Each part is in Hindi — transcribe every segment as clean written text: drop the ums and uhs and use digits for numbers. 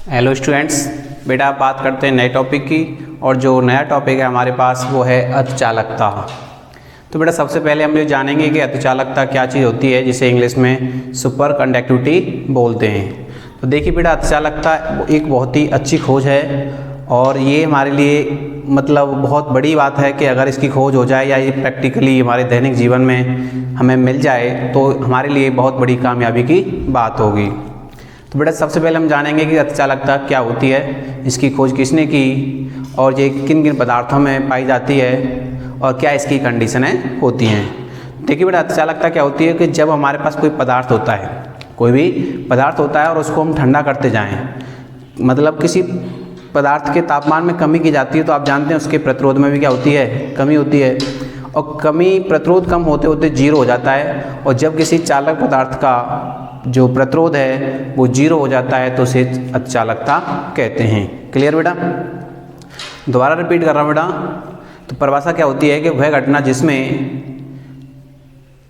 हेलो स्टूडेंट्स, बेटा आप बात करते हैं नए टॉपिक की। और जो नया टॉपिक है हमारे पास वो है अतिचालकता। तो बेटा सबसे पहले हम ये जानेंगे कि अतिचालकता क्या चीज़ होती है, जिसे इंग्लिश में सुपर कंडक्टिविटी बोलते हैं। तो देखिए बेटा, अतिचालकता एक बहुत ही अच्छी खोज है और ये हमारे लिए मतलब बहुत बड़ी बात है कि अगर इसकी खोज हो जाए या ये प्रैक्टिकली हमारे दैनिक जीवन में हमें मिल जाए तो हमारे लिए बहुत बड़ी कामयाबी की बात होगी। तो बेटा सबसे पहले हम जानेंगे कि अतिचालकता क्या होती है, इसकी खोज किसने की और ये किन किन पदार्थों में पाई जाती है और क्या इसकी कंडीशनें होती हैं। देखिए बेटा, अतिचालकता क्या होती है कि जब हमारे पास कोई पदार्थ होता है, कोई भी पदार्थ होता है और उसको हम ठंडा करते जाएं, मतलब किसी पदार्थ के तापमान में कमी की जाती है तो आप जानते हैं उसके प्रतिरोध में भी क्या होती है, कमी होती है। और कमी प्रतिरोध कम होते होते जीरो हो जाता है। और जब किसी चालक पदार्थ का जो प्रतिरोध है वो जीरो हो जाता है तो उसे अतिचालकता कहते हैं। क्लियर बेटा? दोबारा रिपीट कर रहा हूँ बेटा। तो परिभाषा क्या होती है कि वह घटना जिसमें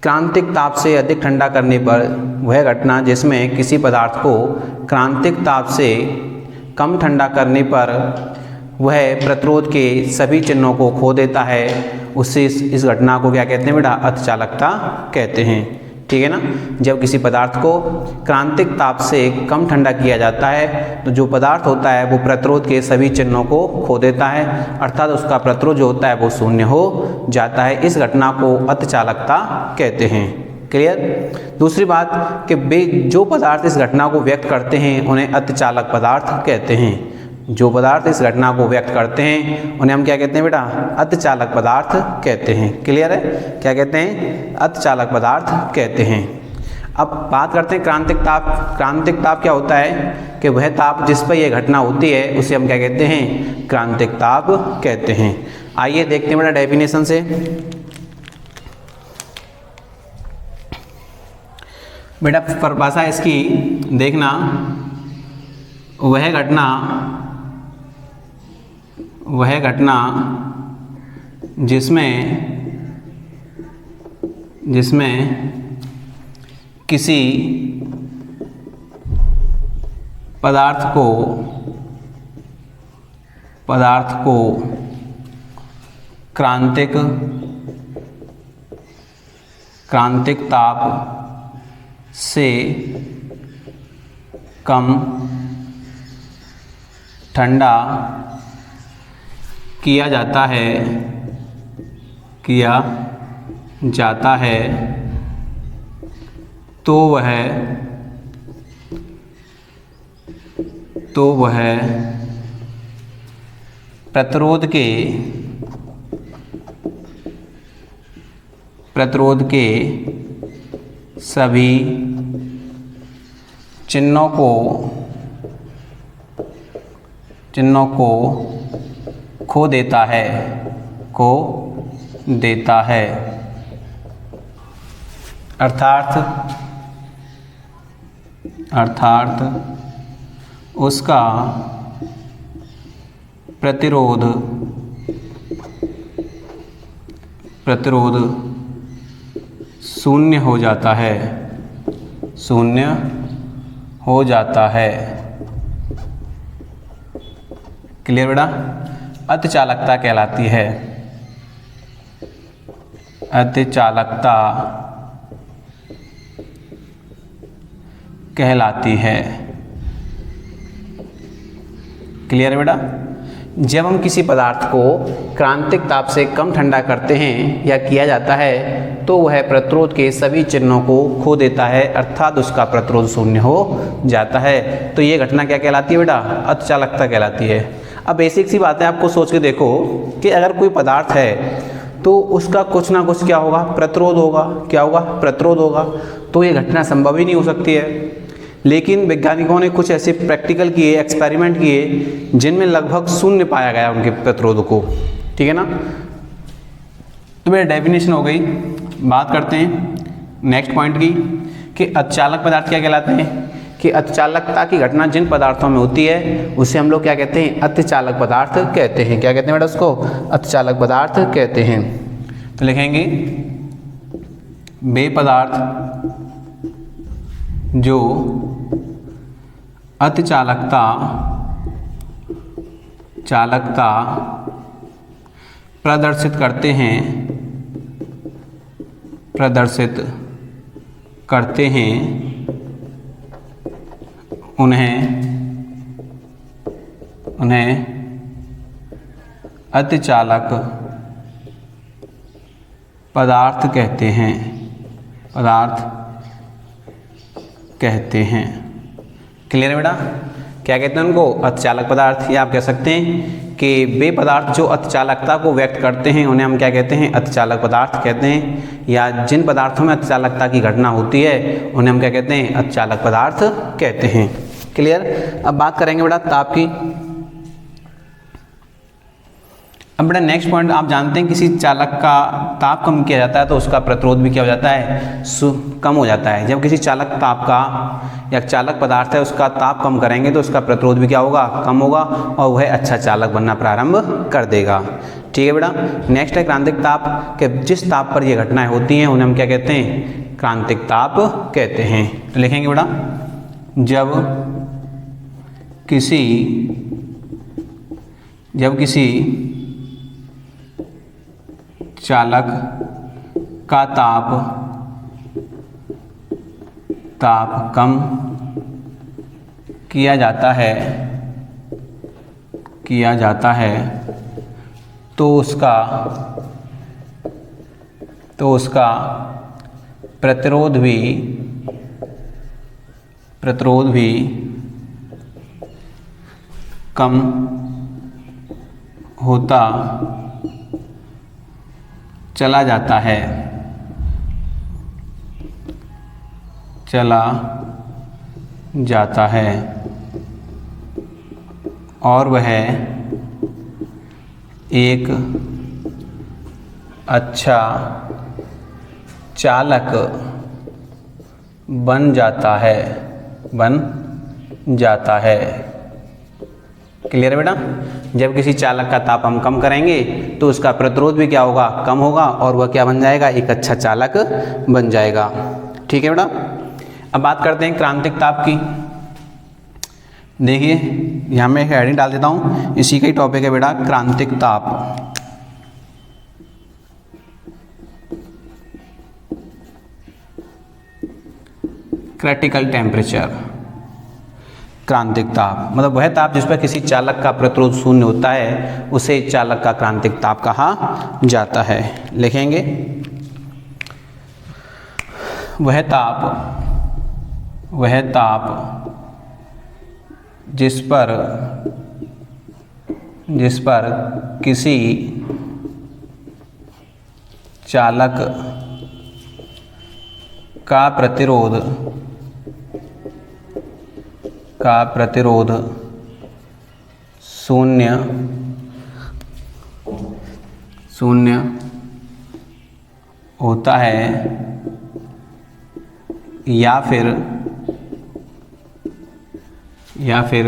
क्रांतिक ताप से अधिक ठंडा करने पर, वह घटना जिसमें किसी पदार्थ को क्रांतिक ताप से कम ठंडा करने पर वह प्रतिरोध के सभी चिन्हों को खो देता है, उससे इस घटना को क्या कहते हैं बेटा? अतिचालकता कहते हैं। ठीक है ना? जब किसी पदार्थ को क्रांतिक ताप से कम ठंडा किया जाता है तो जो पदार्थ होता है वो प्रतिरोध के सभी चिन्हों को खो देता है, अर्थात उसका प्रतिरोध जो होता है वो शून्य हो जाता है। इस घटना को अतिचालकता कहते हैं। क्लियर? दूसरी बात कि जो पदार्थ इस घटना को व्यक्त करते हैं उन्हें अतिचालक पदार्थ कहते हैं। जो पदार्थ इस घटना को व्यक्त करते हैं उन्हें हम क्या कहते हैं बेटा? अतिचालक पदार्थ कहते हैं। क्लियर है? क्या कहते हैं? अतिचालक पदार्थ कहते हैं। अब बात करते हैं क्रांतिक ताप। क्रांतिक ताप क्या होता है कि वह ताप जिस पर यह घटना होती है उसे हम क्या कहते हैं? क्रांतिक ताप कहते हैं। आइए देखते हैं बेटा डेफिनेशन से। बेटा परिभाषा इसकी देखना, वह घटना जिसमें किसी पदार्थ को क्रांतिक ताप से कम ठंडा किया जाता है तो वह प्रतिरोध के सभी चिन्हों को खो देता है, अर्थात उसका प्रतिरोध शून्य हो जाता है। क्लियर बेटा? अतिचालकता कहलाती है। अतिचालकता कहलाती है। क्लियर बेटा? जब हम किसी पदार्थ को क्रांतिक ताप से कम ठंडा करते हैं या किया जाता है तो वह प्रतिरोध के सभी चिन्हों को खो देता है, अर्थात उसका प्रतिरोध शून्य हो जाता है। तो ये घटना क्या कहलाती है बेटा? अतिचालकता कहलाती है। अब बेसिक सी बात है, आपको सोच के देखो कि अगर कोई पदार्थ है तो उसका कुछ ना कुछ क्या होगा? प्रतिरोध होगा। क्या होगा? प्रतिरोध होगा। तो ये घटना संभव ही नहीं हो सकती है। लेकिन वैज्ञानिकों ने कुछ ऐसे प्रैक्टिकल किए, एक्सपेरिमेंट किए जिनमें लगभग शून्य पाया गया उनके प्रतिरोध को। ठीक है ना? तो मेरी डेफिनेशन हो गई। बात करते हैं नेक्स्ट पॉइंट की कि अतिचालक पदार्थ क्या कहलाते हैं। कि अतिचालकता की घटना जिन पदार्थों में होती है उसे हम लोग क्या कहते हैं? अतिचालक पदार्थ कहते हैं। क्या कहते हैं बेटा उसको? अतिचालक पदार्थ कहते हैं। तो लिखेंगे वे पदार्थ जो अतिचालकता प्रदर्शित करते हैं उन्हें अतिचालक पदार्थ कहते हैं। क्लियर है बेटा? क्या कहते हैं उनको? अतिचालक पदार्थ। या आप कह सकते हैं कि वे पदार्थ जो अतिचालकता को व्यक्त करते हैं उन्हें हम क्या कहते हैं? अतिचालक पदार्थ कहते हैं। या जिन पदार्थों में अतिचालकता की घटना होती है उन्हें हम क्या कहते हैं? अतिचालक पदार्थ कहते हैं। क्लियर? अब बात करेंगे बेटा ताप की। अब बेटा नेक्स्ट पॉइंट, आप जानते हैं किसी चालक का ताप कम किया जाता है तो उसका प्रतिरोध भी क्या हो जाता है? कम हो जाता है। जब किसी चालक ताप का या चालक पदार्थ है उसका ताप कम करेंगे तो उसका प्रतिरोध भी क्या होगा? कम होगा और वह अच्छा चालक बनना प्रारंभ कर देगा। ठीक है बेटा? नेक्स्ट है क्रांतिक ताप के जिस ताप पर ये घटनाएं होती हैं उन्हें हम क्या कहते हैं? क्रांतिक ताप कहते हैं। तो लिखेंगे बेटा, जब किसी चालक का ताप कम किया जाता है तो उसका प्रतिरोध भी कम होता चला जाता है और वह एक अच्छा चालक बन जाता है। क्लियर है बेटा? जब किसी चालक का ताप हम कम करेंगे तो उसका प्रतिरोध भी क्या होगा? कम होगा और वह क्या बन जाएगा? एक अच्छा चालक बन जाएगा। ठीक है बेटा? अब बात करते हैं क्रांतिक ताप की। देखिए यहाँ मैं हेडिंग डाल देता हूँ, इसी का ही टॉपिक है बेटा, क्रांतिक ताप। Critical temperature. क्रांतिक ताप मतलब वह ताप जिस पर किसी चालक का प्रतिरोध शून्य होता है उसे चालक का क्रांतिक ताप कहा जाता है। लिखेंगे, वह ताप जिस पर किसी चालक का प्रतिरोध शून्य होता है या फिर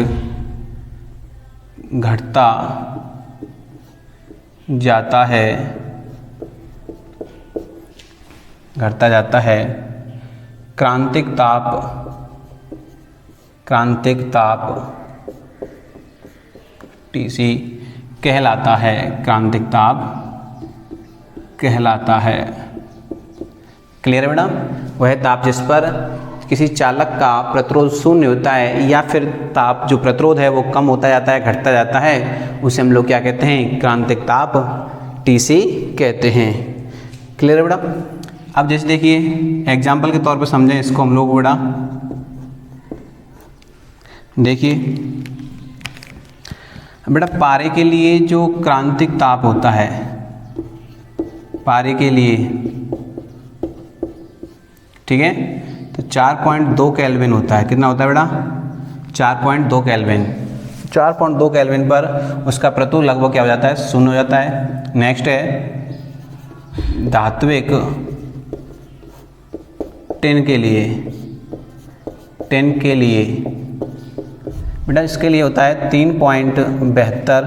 घटता जाता है क्रांतिक ताप TC कहलाता है। क्रांतिक ताप कहलाता है। क्लियर है बेटा? वह ताप जिस पर किसी चालक का प्रतिरोध शून्य होता है या फिर ताप जो प्रतिरोध है वो कम होता जाता है, घटता जाता है, उसे हम लोग क्या कहते हैं? क्रांतिक ताप TC कहते हैं। क्लियर है बेटा? अब जैसे देखिए एग्जाम्पल के तौर पे समझें इसको हम लोग बेटा। देखिए बेटा पारे के लिए जो क्रांतिक ताप होता है, पारे के लिए, ठीक है, तो 4.2 केल्विन होता है। कितना होता है बेटा? 4.2 केल्विन। 4.2 केल्विन पर उसका प्रतिरोध लगभग क्या हो जाता है? शून्य हो जाता है। नेक्स्ट है धात्विक टिन के लिए बेटा इसके लिए होता है 3.72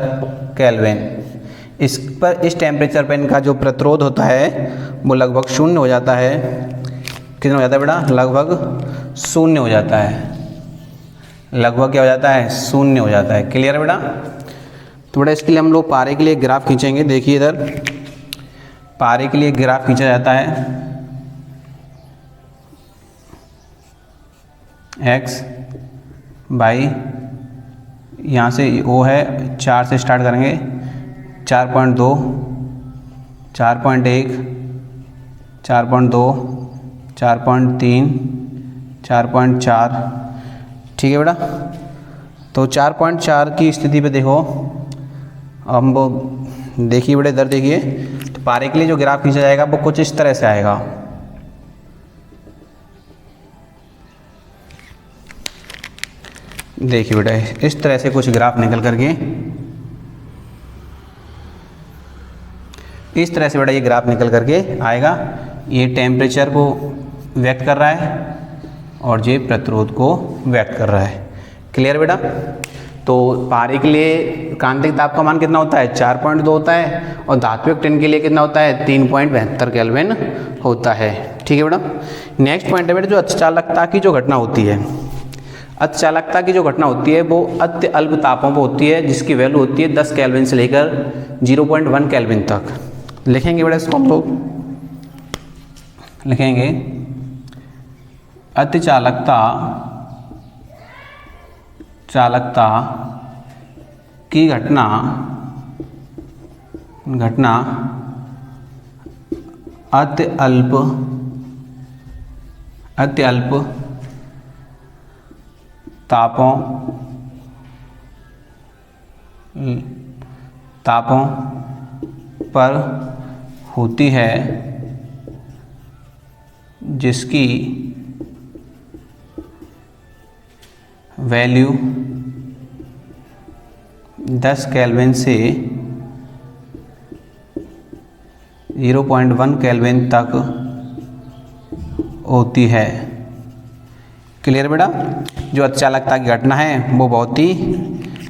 केल्विन। इस टेम्परेचर पर इनका जो प्रतिरोध होता है वो लगभग शून्य हो जाता है। कितना हो जाता है बेटा? लगभग शून्य हो जाता है। लगभग क्या हो जाता है, शून्य हो जाता है। क्लियर है बेटा। तो बेटा इसके लिए हम लोग पारे के लिए ग्राफ खींचेंगे। देखिए इधर पारे के लिए ग्राफ खींचा जाता है, एक्स बाई, यहाँ से वो है 4 से स्टार्ट करेंगे, 4.2, 4.1, 4.2, 4.3, 4.4। ठीक है बेटा। तो 4.4 की स्थिति पे देखो, हम वो देखिए बेटा इधर देखिए, तो पारे के लिए जो ग्राफ खींचा जाएगा वो कुछ इस तरह से आएगा। देखिए बेटा इस तरह से कुछ ग्राफ निकल करके, इस तरह से बेटा ये ग्राफ निकल करके आएगा। ये टेम्परेचर को व्यक्त कर रहा है और ये प्रतिरोध को व्यक्त कर रहा है। क्लियर बेटा। तो पारे के लिए क्रांतिक ताप का मान कितना होता है, 4.2 होता है, और धात्विक टिन के लिए कितना होता है, 3.72 केल्विन होता है। ठीक है बेटा। नेक्स्ट पॉइंट है बेटा जो अतिचालकता की जो घटना होती है, अतिचालकता की जो घटना होती है वो अति अल्प तापों पर होती है, जिसकी वैल्यू होती है 10 केल्विन से लेकर 0.1 केल्विन तक। लिखेंगे बेटा इसको हम लोग, लिखेंगे अतिचालकता की घटना अति अल्प तापों पर होती है, जिसकी वैल्यू 10 केल्विन से 0.1 केल्विन तक होती है। क्लियर बेटा। जो अतिचालकता की घटना है वो बहुत ही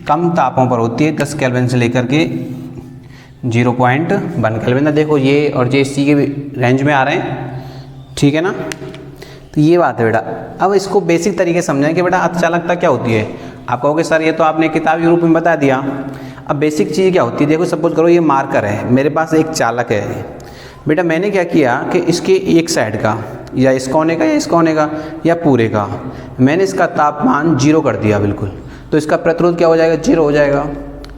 कम तापों पर होती है, 10 केल्विन से लेकर के 0.1 केल्विन। देखो ये और ये इसी के रेंज में आ रहे हैं। ठीक है ना। तो ये बात है बेटा। अब इसको बेसिक तरीके से समझें कि बेटा अतिचालकता क्या होती है। आप कहोगे सर ये तो आपने किताबी रूप में बता दिया, अब बेसिक चीज़ क्या होती है। देखो सपोज करो ये मार्कर है, मेरे पास एक चालक है बेटा, मैंने क्या किया कि इसके एक साइड का या इस कोने का या इस कोने का या पूरे का मैंने इसका तापमान 0 कर दिया बिल्कुल, तो इसका प्रतिरोध क्या हो जाएगा, 0 हो जाएगा।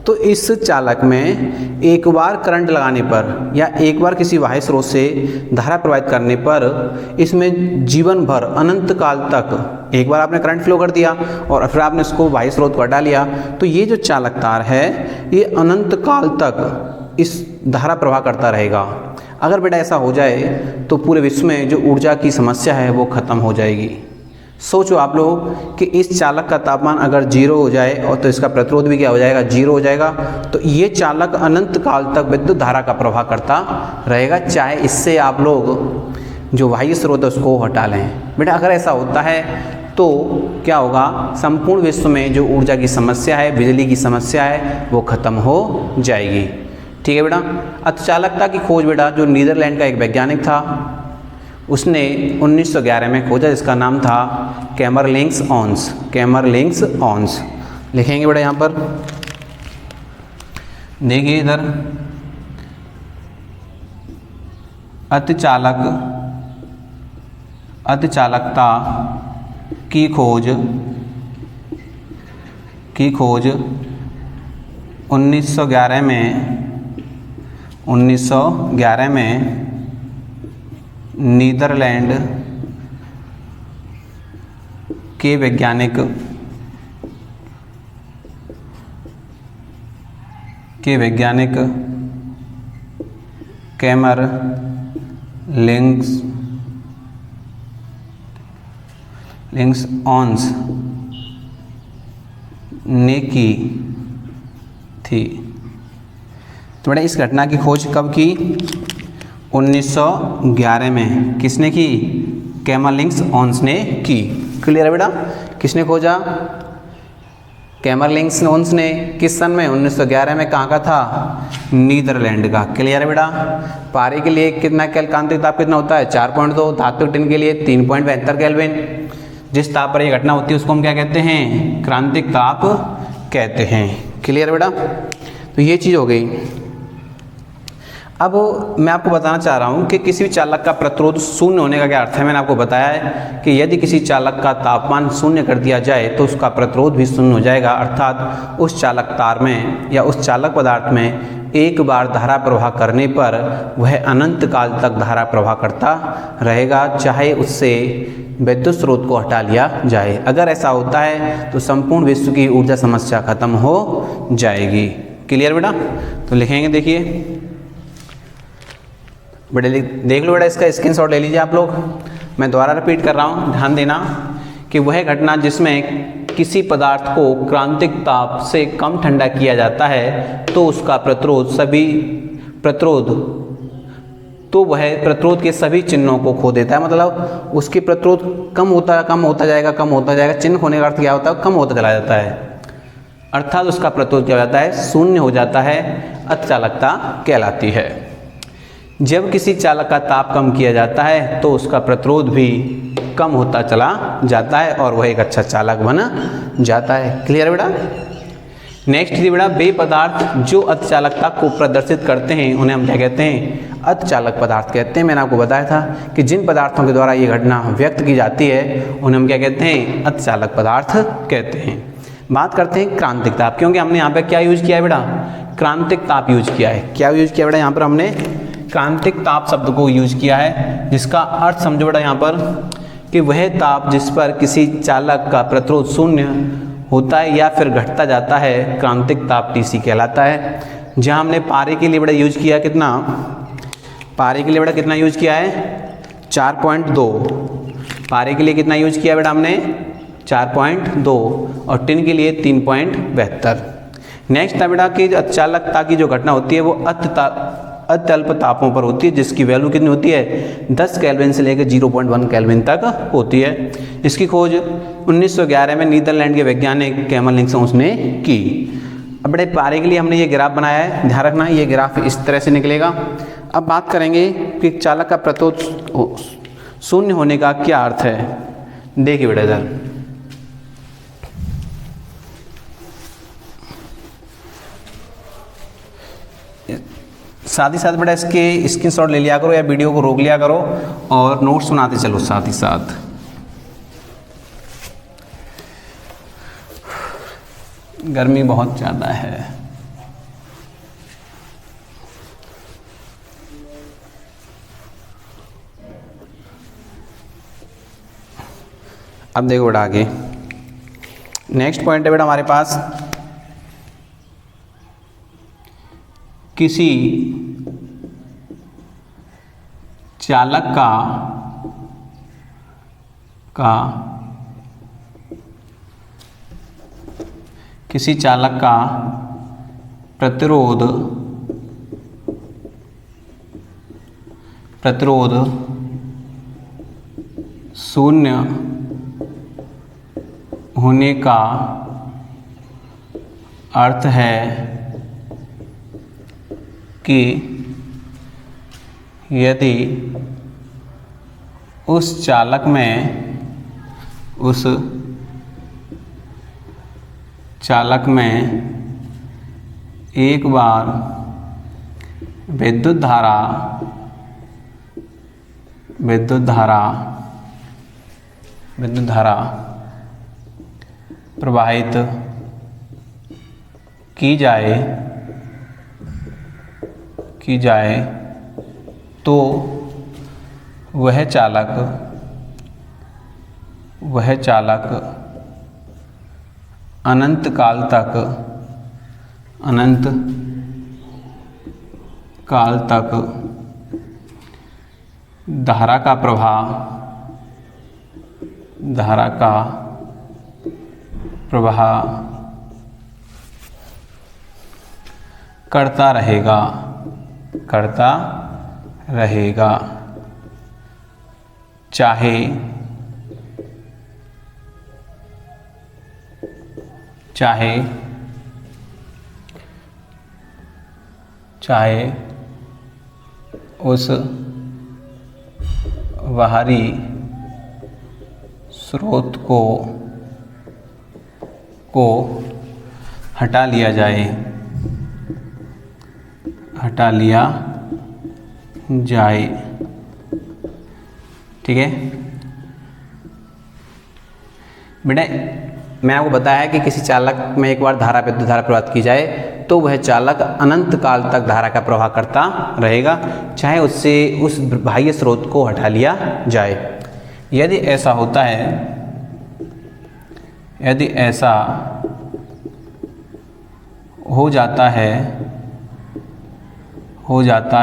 तो इस चालक में एक बार करंट लगाने पर या एक बार किसी बाह्य स्रोत से धारा प्रवाहित करने पर इसमें जीवन भर अनंत काल तक, एक बार आपने करंट फ्लो कर दिया और फिर आपने इसको बाह्य स्रोत को हटा लिया, तो ये जो चालक तार है ये अनंत काल तक इस धारा प्रवाह करता रहेगा। अगर बेटा ऐसा हो जाए तो पूरे विश्व में जो ऊर्जा की समस्या है वो खत्म हो जाएगी। सोचो आप लोग कि इस चालक का तापमान अगर 0 हो जाए और तो इसका प्रतिरोध भी क्या हो जाएगा, 0 हो जाएगा। तो ये चालक अनंत काल तक विद्युत धारा का प्रवाह करता रहेगा, चाहे इससे आप लोग जो बाह्य स्रोत है उसको हटा लें। बेटा अगर ऐसा होता है तो क्या होगा, संपूर्ण विश्व में जो ऊर्जा की समस्या है, बिजली की समस्या है, वो खत्म हो जाएगी। ठीक है बेटा। अतिचालकता की खोज बेटा जो नीदरलैंड का एक वैज्ञानिक था उसने 1911 में खोजा, जिसका नाम था कैमरलिंग्स ऑन्स। कैमरलिंग्स ऑन्स लिखेंगे बेटा यहाँ पर। देखिए इधर अतिचालकता की खोज 1911 में नीदरलैंड के वैज्ञानिक कैमरलिंग्स ऑन्स ने की थी। तो बेटा इस घटना की खोज कब की, 1911 में। किसने की, कैमरलिंग्स ऑन्स ने की। क्लियर है बेटा। किसने खोजा, कैमरलिंग्स ऑन्स ने। किस सन में, 1911 में। कहाँ का था, नीदरलैंड का। क्लियर है बेटा। पारे के लिए कितना क्रांतिक ताप कितना होता है, 4.2। धात्विक टिन के लिए 3.72 केल्विन। जिस ताप पर ये घटना होती है उसको हम क्या कहते हैं? क्रांतिक ताप कहते हैं। क्लियर बेटा? तो ये चीज़ हो गई। अब मैं आपको बताना चाह रहा हूँ कि किसी भी चालक का प्रतिरोध शून्य होने का क्या अर्थ है। मैंने आपको बताया है कि यदि किसी चालक का तापमान शून्य कर दिया जाए तो उसका प्रतिरोध भी शून्य हो जाएगा, अर्थात उस चालक तार में या उस चालक पदार्थ में एक बार धारा प्रवाह करने पर वह अनंत काल तक धारा प्रवाह करता रहेगा, चाहे उससे विद्युत स्रोत को हटा लिया जाए। अगर ऐसा होता है तो संपूर्ण विश्व की ऊर्जा समस्या खत्म हो जाएगी। क्लियर बेटा? तो लिखेंगे, देखिए बेटा देख लो बेटा, इसका स्क्रीनशॉट ले लीजिए आप लोग। मैं दोबारा रिपीट कर रहा हूँ, ध्यान देना कि वह घटना जिसमें किसी पदार्थ को क्रांतिक ताप से कम ठंडा किया जाता है तो उसका तो वह प्रतिरोध के सभी चिन्हों को खो देता है। मतलब उसकी प्रतिरोध कम होता जाएगा। चिन्ह होने का अर्थ क्या होता है? कम होता चला जाता है, अर्थात उसका प्रतिरोध क्या हो जाता है? शून्य हो जाता है। अतिचालकता कहलाती है। जब किसी चालक का ताप कम किया जाता है तो उसका प्रतिरोध भी कम होता चला जाता है और वह एक अच्छा चालक बन जाता है। क्लियर बेटा? नेक्स्ट थी बेटा, वे पदार्थ जो अतिचालकता को प्रदर्शित करते हैं उन्हें हम क्या कहते हैं? अतिचालक पदार्थ कहते हैं। मैंने आपको बताया था कि जिन पदार्थों के द्वारा ये घटना व्यक्त की जाती है उन्हें हम क्या कहते हैं? अतिचालक पदार्थ कहते हैं। बात करते हैं क्रांतिक ताप, क्योंकि हमने यहाँ पर क्या यूज किया है बेटा? क्रांतिक ताप यूज किया है। क्या यूज किया बेटा? यहाँ पर हमने क्रांतिक ताप शब्द को यूज किया है, जिसका अर्थ समझो बेटा यहाँ पर कि वह ताप जिस पर किसी चालक का प्रतिरोध शून्य होता है या फिर घटता जाता है, क्रांतिक ताप TC कहलाता है। जहाँ हमने पारे के लिए बेटा यूज किया कितना? पारे के लिए बेटा कितना यूज किया है? 4.2। पारे के लिए कितना यूज किया बेटा हमने? 4.2 और टिन के लिए 3.72। नेक्स्ट था बेटा कि अतिचालकता की जो घटना होती है वो अत्यल्प तापों पर होती है, जिसकी वैल्यू कितनी होती है? 10 केल्विन से लेकर 0.1 केल्विन तक होती है। इसकी खोज 1911 में नीदरलैंड के वैज्ञानिक कैमल निक्सन्स ने की। अब बड़े पारे के लिए हमने ये ग्राफ बनाया है, ध्यान रखना ये ग्राफ इस तरह से निकलेगा। अब बात करेंगे कि चालक का प्रतिरोध शून्य होने का क्या अर्थ है। देखिए बेटा इधर, साथ ही साथ बेटा इसके स्क्रीनशॉट ले लिया करो या वीडियो को रोक लिया करो और नोट सुनाते चलो साथ ही साथ। गर्मी बहुत ज़्यादा है। अब देखो बेटा आगे नेक्स्ट पॉइंट है बेटा हमारे पास, किसी चालक का प्रतिरोध शून्य होने का अर्थ है कि यदि उस चालक में एक बार विद्युत धारा प्रवाहित की जाए तो वह चालक अनंत काल तक धारा का प्रवाह करता रहेगा चाहे उस बाहरी स्रोत को हटा लिया जाए, ठीक है बेटा। मैंने आपको बताया कि किसी चालक में एक बार विद्युत धारा प्रवाहित की जाए तो वह चालक अनंत काल तक धारा का प्रवाह करता रहेगा, चाहे उससे उस बाह्य स्रोत को हटा लिया जाए। यदि ऐसा होता है, यदि ऐसा हो जाता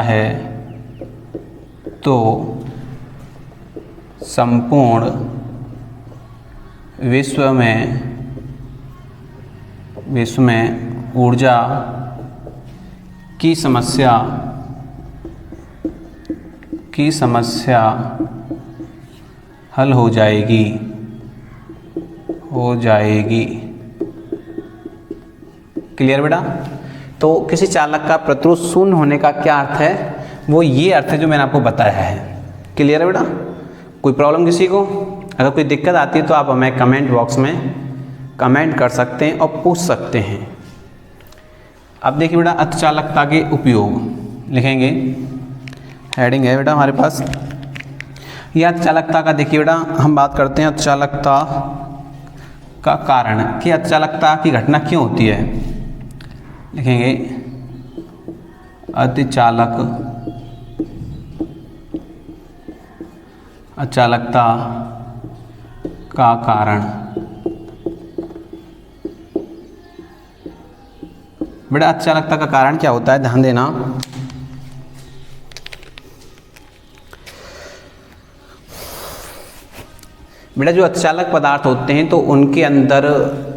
है तो संपूर्ण विश्व में ऊर्जा की समस्या हल हो जाएगी। क्लियर बेटा। तो किसी चालक का प्रतिरोध शून्य होने का क्या अर्थ है, वो ये अर्थ है जो मैंने आपको बताया है। क्लियर है बेटा। कोई प्रॉब्लम किसी को, अगर कोई दिक्कत आती है तो आप हमें कमेंट बॉक्स में कमेंट कर सकते हैं और पूछ सकते हैं। अब देखिए बेटा, अर्धचालकता के उपयोग लिखेंगे, हेडिंग है बेटा हमारे पास। यह अर्धचालकता का देखिए बेटा, हम बात करते हैं अर्धचालकता का कारण कि अर्धचालकता की घटना क्यों होती है। लिखेंगे अर्धचालकता का कारण। बेटा अर्धचालकता का कारण क्या होता है, ध्यान देना। बेटा जो अर्धचालक पदार्थ होते हैं तो उनके अंदर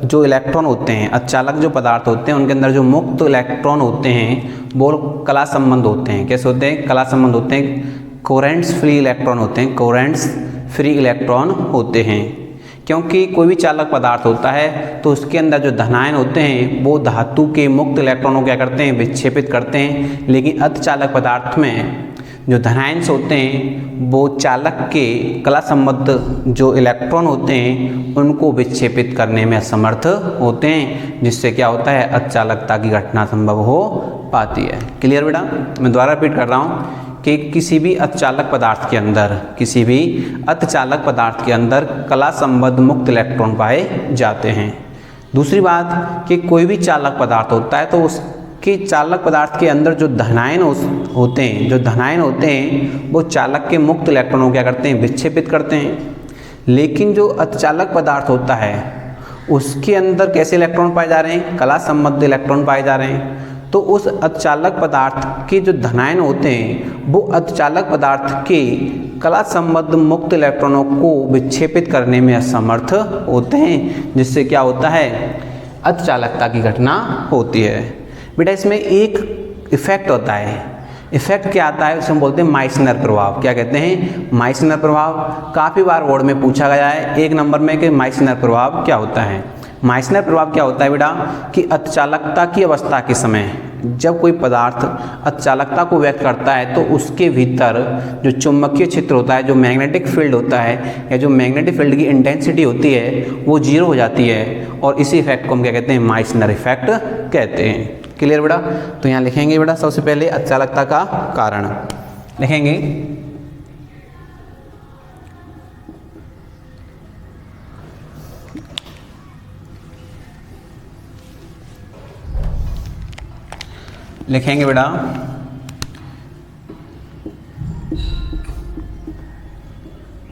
जो इलेक्ट्रॉन होते हैं, अर्धचालक जो पदार्थ होते हैं उनके अंदर जो मुक्त इलेक्ट्रॉन होते हैं वो कला संबंध होते हैं। कैसे होते हैं? कला संबंध होते हैं। कोरेंट्स फ्री इलेक्ट्रॉन होते हैं, कोरेंट्स फ्री इलेक्ट्रॉन होते हैं। क्योंकि कोई भी चालक पदार्थ होता है तो उसके अंदर जो धनायन होते हैं वो धातु के मुक्त इलेक्ट्रॉनों को क्या करते हैं? विक्षेपित करते हैं। लेकिन अर्धचालक पदार्थ में जो धनायन होते हैं वो चालक के कला संबद्ध जो इलेक्ट्रॉन होते हैं उनको विक्षेपित करने में असमर्थ होते हैं, जिससे क्या होता है? अर्धचालकता की घटना संभव हो पाती है। क्लियर बेटा। मैं दोबारा रिपीट कर रहा हूँ कि किसी भी अर्धचालक पदार्थ के अंदर कला संबद्ध मुक्त इलेक्ट्रॉन पाए जाते हैं। दूसरी बात कि कोई भी चालक पदार्थ होता है तो उसके चालक पदार्थ के अंदर जो धनायन होते हैं वो चालक के मुक्त इलेक्ट्रॉनों को क्या करते हैं? विक्षेपित करते हैं। लेकिन जो अर्धचालक पदार्थ होता है उसके अंदर कैसे इलेक्ट्रॉन पाए जा रहे हैं? कला संबद्ध इलेक्ट्रॉन पाए जा रहे हैं। तो उस अर्धचालक पदार्थ के जो धनायन होते हैं वो अर्धचालक पदार्थ के कला संबद्ध मुक्त इलेक्ट्रॉनों को विक्षेपित करने में असमर्थ होते हैं, जिससे क्या होता है? अर्धचालकता की घटना होती है। बेटा इसमें एक इफेक्ट होता है। इफेक्ट क्या आता है? उसे हम बोलते हैं माइसनर प्रभाव। क्या कहते हैं? माइसनर प्रभाव। काफ़ी बार बोर्ड में पूछा गया है 1 नंबर में कि माइसनर प्रभाव क्या होता है। माइसनर प्रभाव क्या होता है बेटा कि अर्धचालकता की अवस्था के समय जब कोई पदार्थ अर्धचालकता को व्यक्त करता है तो उसके भीतर जो चुंबकीय क्षेत्र होता है, जो मैग्नेटिक फील्ड होता है या जो मैग्नेटिक फील्ड की इंटेंसिटी होती है वो 0 हो जाती है, और इसी इफेक्ट को हम क्या कहते हैं? माइसनर इफेक्ट कहते हैं। क्लियर बेटा। तो यहाँ लिखेंगे बेटा सबसे पहले अर्धचालकता का कारण लिखेंगे। लिखेंगे बेटा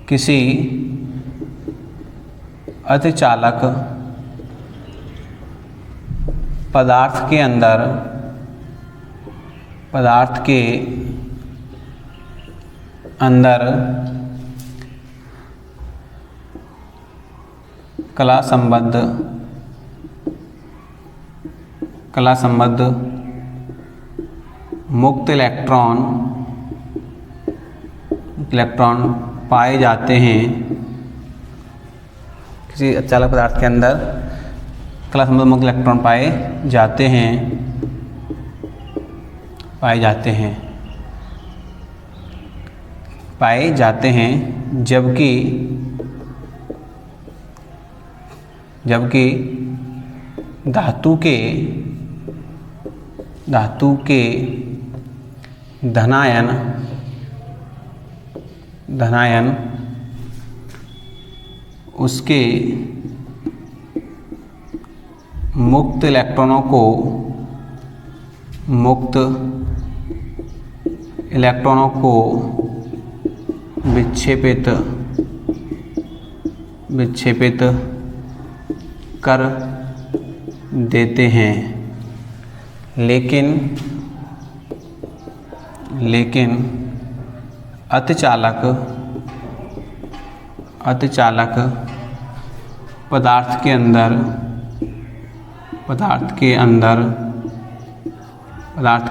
किसी अर्धचालक पदार्थ के अंदर कला संबद्ध मुक्त इलेक्ट्रॉन पाए जाते हैं। किसी अर्धचालक पदार्थ के अंदर कला संबद्ध मुक्त इलेक्ट्रॉन पाए जाते हैं जबकि जबकि धातु के धनायन उसके मुक्त इलेक्ट्रॉनों को विक्षेपित कर देते हैं, लेकिन अतिचालक पदार्थ के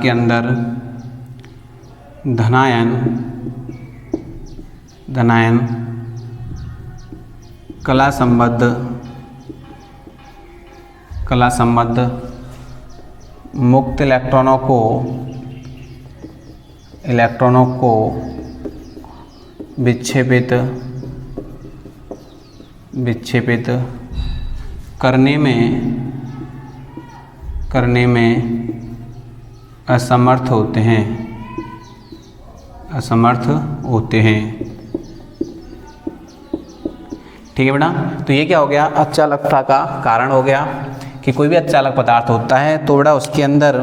अंदर धनायन कला संबद्ध मुक्त इलेक्ट्रॉनों को विक्षेपित करने में असमर्थ होते हैं। ठीक है बेटा, तो ये क्या हो गया, अतिचालकता का कारण हो गया कि कोई भी अतिचालक पदार्थ होता है तो बेटा उसके अंदर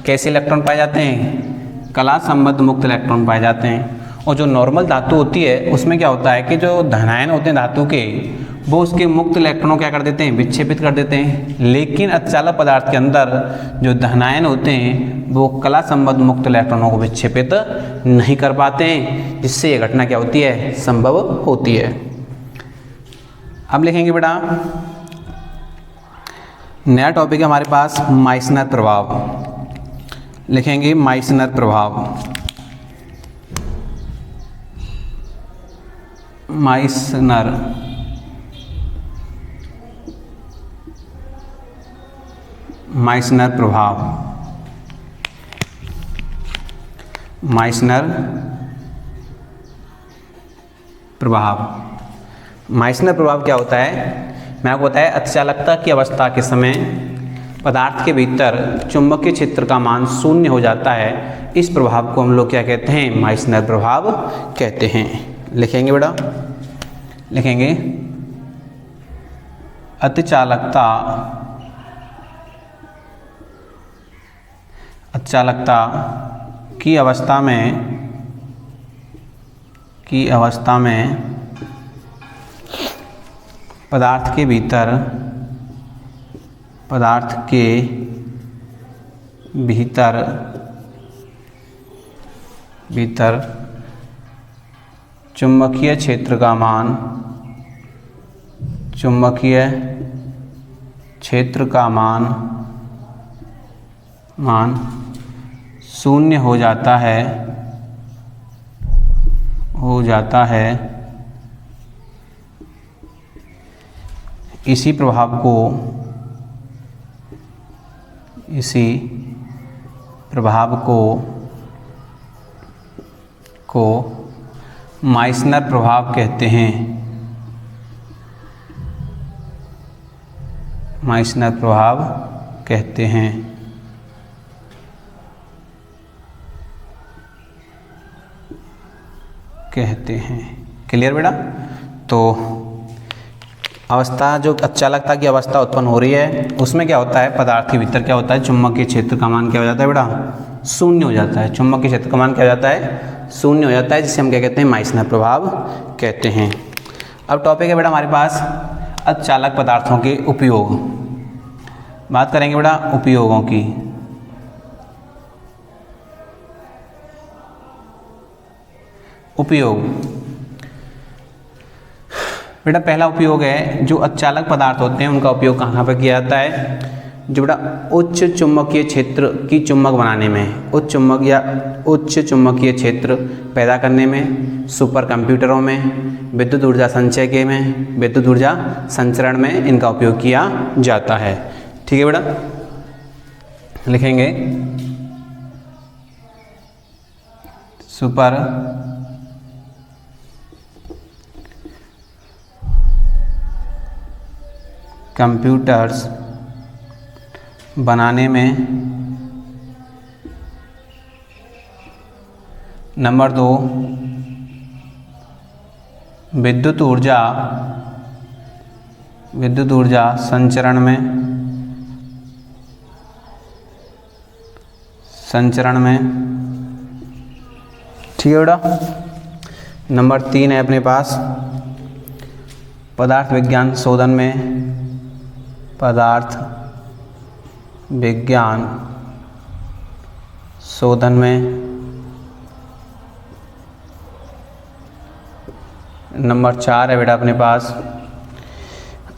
कैसे इलेक्ट्रॉन पाए जाते हैं, कला संबद्ध मुक्त इलेक्ट्रॉन पाए जाते हैं। और जो नॉर्मल धातु होती है उसमें क्या होता है कि जो धनायन होते हैं धातु के, वो उसके मुक्त इलेक्ट्रॉनों क्या कर देते हैं, विक्षेपित कर देते हैं। लेकिन अतिचालक पदार्थ के अंदर जो धनायन होते हैं वो कला संबद्ध मुक्त इलेक्ट्रॉनों को विक्षेपित नहीं कर पाते हैं, जिससे ये घटना क्या होती है, संभव होती है। अब लिखेंगे बेटा, नया टॉपिक है हमारे पास माइसनर प्रभाव। लिखेंगे माइसनर प्रभाव। माइसनर प्रभाव। माइसनर प्रभाव क्या होता है, मैं आपको बताया, अतिचालकता की अवस्था के समय पदार्थ के भीतर चुंबकीय क्षेत्र का मान शून्य हो जाता है। इस प्रभाव को हम लोग क्या कहते हैं, माइसनर प्रभाव कहते हैं। लिखेंगे बेटा, लिखेंगे अतिचालकता की अवस्था में पदार्थ के भीतर चुंबकीय क्षेत्र का मान शून्य हो जाता है। इसी प्रभाव को माइसनर प्रभाव कहते हैं। माइसनर प्रभाव कहते हैं। क्लियर बेटा? तो अवस्था, जो अतिचालकता की अवस्था उत्पन्न हो रही है उसमें क्या होता है, पदार्थ के भीतर क्या होता है, चुंबकीय क्षेत्र का मान क्या हो जाता है बेटा, शून्य हो जाता है। चुंबकीय क्षेत्र का मान क्या हो जाता है, शून्य हो जाता है, जिसे हम क्या कहते हैं, माइसनर प्रभाव कहते हैं। अब टॉपिक है बेटा हमारे पास अतिचालक पदार्थों के उपयोग। बात करेंगे बेटा उपयोगों की। उपयोग बेटा, पहला उपयोग है जो अतिचालक पदार्थ होते हैं उनका उपयोग कहाँ पर किया जाता है, जो बेटा उच्च चुंबकीय क्षेत्र की चुंबक बनाने में, उच्च चुंबकीय क्षेत्र पैदा करने में, सुपर कंप्यूटरों में, विद्युत ऊर्जा संचय में, विद्युत ऊर्जा संचरण में इनका उपयोग किया जाता है। ठीक है बेटा, लिखेंगे सुपर कंप्यूटर्स बनाने में। नंबर 2, विद्युत ऊर्जा संचरण में। ठीक है बेटा। नंबर 3 है अपने पास पदार्थ विज्ञान शोधन में। नंबर 4 है बेटा अपने पास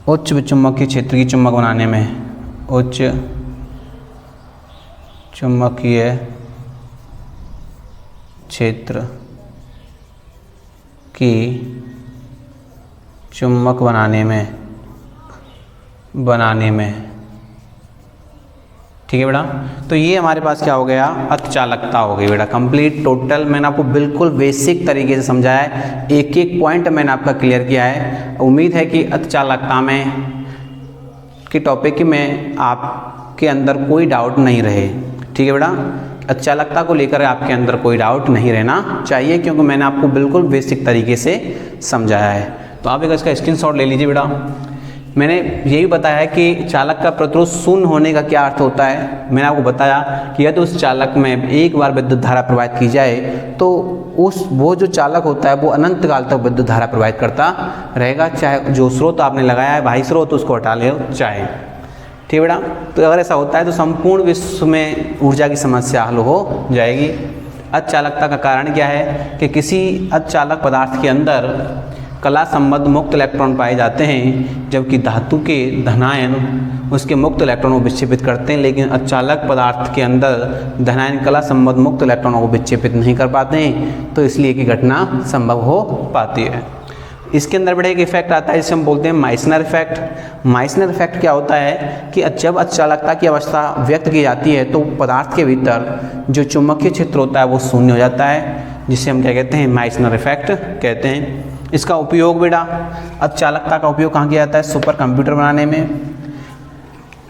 उच्च चुंबकीय क्षेत्र की चुंबक बनाने में। उच्च चुंबकीय क्षेत्र की चुंबक बनाने में। ठीक है बेटा। तो ये हमारे पास क्या हो गया, अर्धचालकता हो गई बेटा कंप्लीट टोटल। मैंने आपको बिल्कुल बेसिक तरीके से समझाया है, एक एक पॉइंट मैंने आपका क्लियर किया है। उम्मीद है कि अर्धचालकता में के टॉपिक में आपके अंदर कोई डाउट नहीं रहे। ठीक है बेटा। अर्धचालकता को लेकर आपके अंदर कोई डाउट नहीं रहना चाहिए, क्योंकि मैंने आपको बिल्कुल बेसिक तरीके से समझाया है। तो आप एक इसका स्क्रीनशॉट ले लीजिए बेटा। मैंने यही बताया है कि चालक का प्रतिरोध शून्य होने का क्या अर्थ होता है। मैंने आपको बताया कि यदि उस चालक में एक बार विद्युत धारा प्रवाहित की जाए तो वो जो चालक होता है वो अनंत काल तक विद्युत धारा प्रवाहित करता रहेगा, चाहे जो स्रोत आपने लगाया है बाह्य स्रोत उसको हटा ले चाहे। ठीक है बेटा। तो अगर ऐसा होता है तो संपूर्ण विश्व में ऊर्जा की समस्या हल हो जाएगी। अर्धचालकता का कारण क्या है कि किसी अर्धचालक पदार्थ के अंदर कला संबद्ध मुक्त इलेक्ट्रॉन पाए जाते हैं, जबकि धातु के धनायन उसके मुक्त इलेक्ट्रॉनों को विक्षेपित करते हैं, लेकिन अर्धचालक पदार्थ के अंदर धनायन कला संबद्ध मुक्त इलेक्ट्रॉनों को विक्षेपित नहीं कर पाते हैं, तो इसलिए की घटना संभव हो पाती है। इसके अंदर बड़ा एक इफेक्ट आता है जिसे हम बोलते हैं माइसनर इफेक्ट। माइसनर इफेक्ट क्या होता है कि जब अर्धचालकता की अवस्था व्यक्त की जाती है तो पदार्थ के भीतर जो चुंबकीय क्षेत्र होता है वो शून्य हो जाता है, जिसे हम क्या कहते हैं, माइसनर इफेक्ट कहते हैं। इसका उपयोग बेटा अर्धचालकता का उपयोग कहाँ किया जाता है, सुपर कंप्यूटर बनाने में।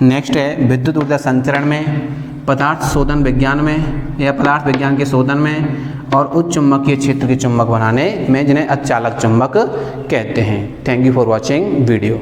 नेक्स्ट है विद्युत ऊर्जा संचरण में, पदार्थ शोधन विज्ञान में या पदार्थ विज्ञान के शोधन में, और उच्च चुंबकीय क्षेत्र के चुंबक बनाने में, जिन्हें अर्धचालक चुंबक कहते हैं। Thank you for watching video.